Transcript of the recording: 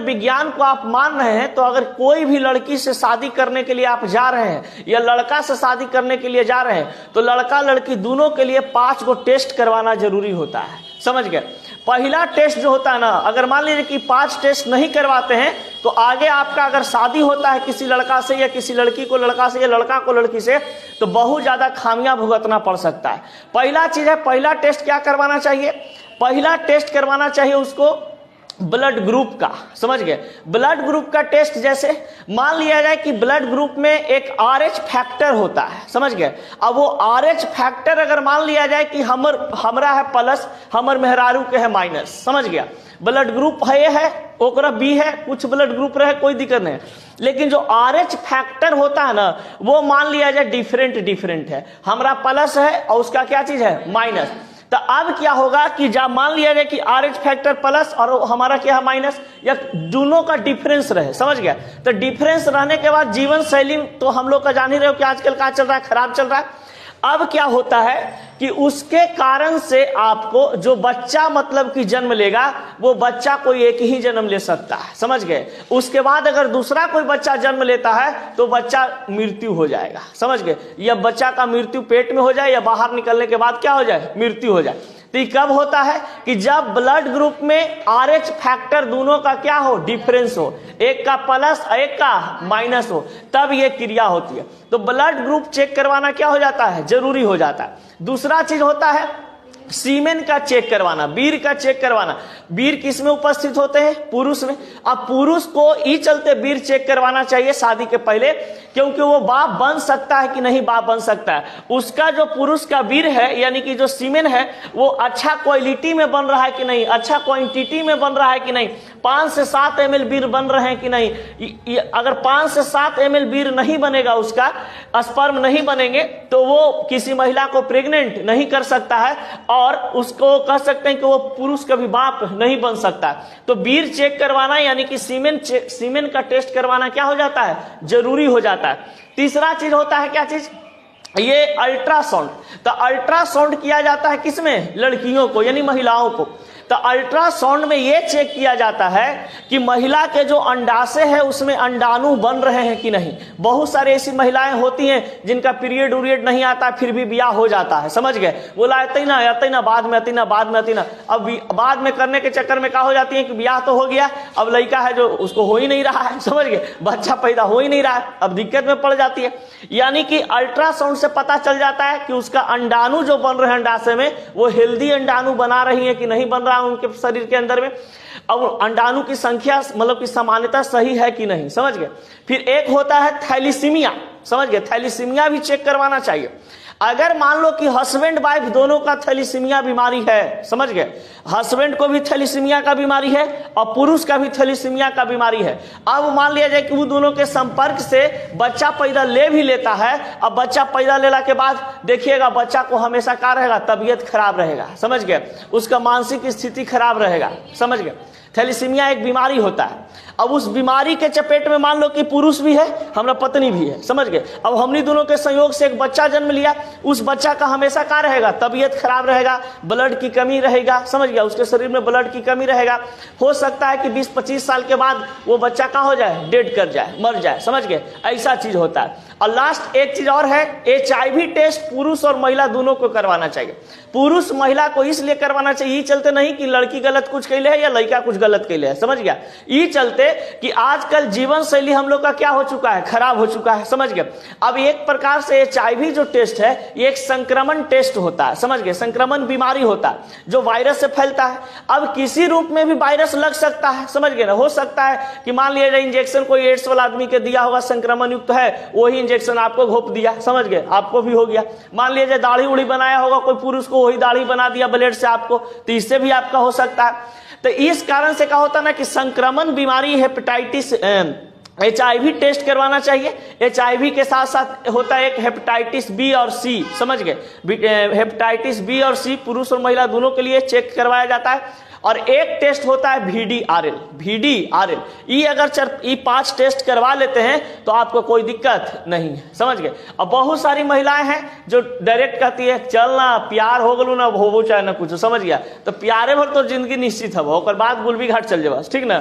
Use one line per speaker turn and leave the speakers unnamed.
विज्ञान को आप मान रहे हैं तो अगर कोई भी लड़की से शादी करने के लिए आप जा रहे हैं या लड़का से शादी करने के लिए जा रहे हैं तो लड़का लड़की दोनों के लिए 5 गो टेस्ट करवाना जरूरी होता है। समझ गए? पहला टेस्ट जो होता है ना, अगर मान लीजिए कि 5 टेस्ट नहीं करवाते हैं तो आगे आपका अगर शादी होता है किसी लड़का से या किसी लड़की को लड़का से या लड़का को लड़की से तो बहुत ज्यादा खामियां भुगतना पड़ सकता है। पहला चीज है, पहला टेस्ट क्या करवाना चाहिए? पहला टेस्ट करवाना चाहिए उसको ब्लड ग्रुप का। समझ गए? ब्लड ग्रुप का टेस्ट, जैसे मान लिया जाए कि ब्लड ग्रुप में एक RH फैक्टर होता है। समझ गए? अब वो RH फैक्टर अगर मान लिया जाए कि हमरा है प्लस, हमर मेहरारू के है माइनस। समझ गया? ब्लड ग्रुप है ओकरा B है, कुछ ब्लड ग्रुप रहे कोई दिक्कत नहीं, लेकिन जो RH फैक्टर होता है ना वो मान लिया जाए डिफरेंट है। हमरा प्लस है और उसका क्या चीज है? माइनस। तो अब क्या होगा कि जब मान लिया जाए कि RH फैक्टर प्लस और हमारा क्या है? माइनस, या दोनों का डिफरेंस रहे। समझ गया? तो डिफरेंस रहने के बाद जीवन शैली तो हम लोग का जान ही रहे हो कि आजकल क्या चल रहा है, खराब चल रहा है। अब क्या होता है कि उसके कारण से आपको जो बच्चा मतलब कि जन्म लेगा वो बच्चा कोई एक ही जन्म ले सकता है। समझ गए? उसके बाद अगर दूसरा कोई बच्चा जन्म लेता है तो बच्चा मृत्यु हो जाएगा। समझ गए? या बच्चा का मृत्यु पेट में हो जाए या बाहर निकलने के बाद क्या हो जाए? मृत्यु हो जाए। तो ये कब होता है कि जब ब्लड ग्रुप में RH फैक्टर दोनों का क्या हो? डिफरेंस हो, एक का प्लस एक का माइनस हो, तब ये क्रिया होती है। तो ब्लड ग्रुप चेक करवाना क्या हो जाता है? जरूरी हो जाता है। दूसरा चीज होता है सीमेन का चेक करवाना, वीर का चेक करवाना। वीर किस में उपस्थित होते हैं? पुरुष में। अब पुरुष को ई चलते वीर चेक करवाना चाहिए शादी के पहले, क्योंकि वो बाप बन सकता है कि नहीं बाप बन सकता है। उसका जो पुरुष का वीर है यानी कि जो सीमेन है वो अच्छा क्वालिटी में बन रहा है कि नहीं, अच्छा क्वांटिटी में बन रहा है कि नहीं, 5 से 7 ml वीर बन रहे हैं कि नहीं। अगर 5 से 7 ml वीर नहीं बनेगा, उसका स्पर्म नहीं बनेंगे तो वो किसी महिला को प्रेग्नेंट नहीं कर सकता है और उसको कह सकते हैं कि वो पुरुष कभी बाप नहीं बन सकता। तो वीर चेक करवाना यानी कि सीमेन का टेस्ट करवाना क्या हो जाता है? जरूरी हो जाता है। तीसरा चीज होता है क्या चीज? ये अल्ट्रासाउंड। तो अल्ट्रासाउंड किया जाता है किसमें? लड़कियों को यानी महिलाओं को। तो अल्ट्रासाउंड में यह चेक किया जाता है कि महिला के जो अंडाशय है उसमें अंडाणु बन रहे हैं कि नहीं। बहुत सारी ऐसी महिलाएं होती हैं जिनका पीरियड उरियड नहीं आता फिर भी ब्याह हो जाता है। समझ गए? बोला आते ना बाद में आती ना। अब बाद में करने के चक्कर में क्या हो जाती है कि ब्याह तो हो गया, अब लड़का है जो उसको हो ही नहीं रहा है। समझ गए? बच्चा पैदा हो ही नहीं रहा है, अब दिक्कत में पड़ जाती है। यानी कि अल्ट्रासाउंड से पता चल जाता है कि उसका अंडाणु जो बन रहे हैं अंडाशय में वो हेल्दी अंडाणु बना रही है कि नहीं बन रहा उनके शरीर के अंदर में, और अंडाणु की संख्या मतलब की सामान्यता सही है कि नहीं। समझ गए? फिर एक होता है थैलीसीमिया। समझ गए? थैलीसीमिया भी चेक करवाना चाहिए। अगर मान लो कि हस्बैंड वाइफ दोनों का थैलीसीमिया बीमारी है, समझ गए? हस्बैंड को भी थैलीसीमिया का बीमारी है और पुरुष का भी थैलीसीमिया का बीमारी है। अब मान लिया जाए कि वो दोनों के संपर्क से बच्चा पैदा ले भी लेता है। अब बच्चा पैदा लेने के बाद देखिएगा बच्चा को हमेशा क्या रहेगा? तबीयत खराब रहेगा। समझ गए? उसका मानसिक स्थिति खराब रहेगा। समझ गए? थैलीसीमिया एक बीमारी होता है। अब उस बीमारी के चपेट में मान लो कि पुरुष भी है, हमारा पत्नी भी है। समझ गए? अब हमनी दोनों के संयोग से एक बच्चा जन्म लिया, उस बच्चा का हमेशा क्या रहेगा? तबीयत खराब रहेगा, ब्लड की कमी रहेगा। समझ गया? उसके शरीर में ब्लड की कमी रहेगा। हो सकता है कि 20-25 साल के बाद वो बच्चा क्या हो जाए? डेड कर जाए, मर जाए। समझ गए? ऐसा चीज होता है। और लास्ट एक चीज और है, HIV टेस्ट पुरुष और महिला दोनों को करवाना चाहिए। पुरुष महिला को इसलिए करवाना चाहिए, ये चलते नहीं कि लड़की गलत कुछ कैले है या लड़का कुछ गलत कैले है। समझ गया? ये चलते कि आजकल जीवन शैली हम लोग का क्या हो चुका है? खराब हो चुका है। समझ गए? अब एक प्रकार से HIV जो टेस्ट है ये एक संक्रमण टेस्ट होता है। समझ गए? संक्रमण बीमारी होता है जो वायरस से फैलता है। अब किसी रूप में भी वायरस लग सकता है। समझ गए ना? हो सकता है कि मान लिया जाए इंजेक्शन कोई एड्स वाला आदमी के दिया होगा, संक्रमण युक्त है, वही इंजेक्शन आपको घोप दिया। समझ गए? आपको भी हो गया। मान लीजिए दाढ़ी उड़ी बनाया होगा कोई पुरुष को, वही दाढ़ी बना दिया ब्लेड से आपको, तो इससे भी आपका हो सकता है। तो इस कारण से क्या होता है ना कि संक्रमण बीमारी हेपेटाइटिस HIV टेस्ट करवाना चाहिए। HIV के साथ साथ होता है एक हेपेटाइटिस B और C। समझ गए? हेपेटाइटिस B और C पुरुष और महिला दोनों के लिए चेक करवाया जाता है। और एक टेस्ट होता है VDRL। ये अगर ये 5 टेस्ट करवा लेते हैं तो आपको कोई दिक्कत नहीं है। समझ गए? अब बहुत सारी महिलाएं हैं जो डायरेक्ट कहती है चल ना प्यार हो गलू ना हो चाहे ना कुछ। समझ गया? तो प्यारे भर तो जिंदगी निश्चित है, ओकर बाद गुल भी घाट चल जाए। ठीक ना?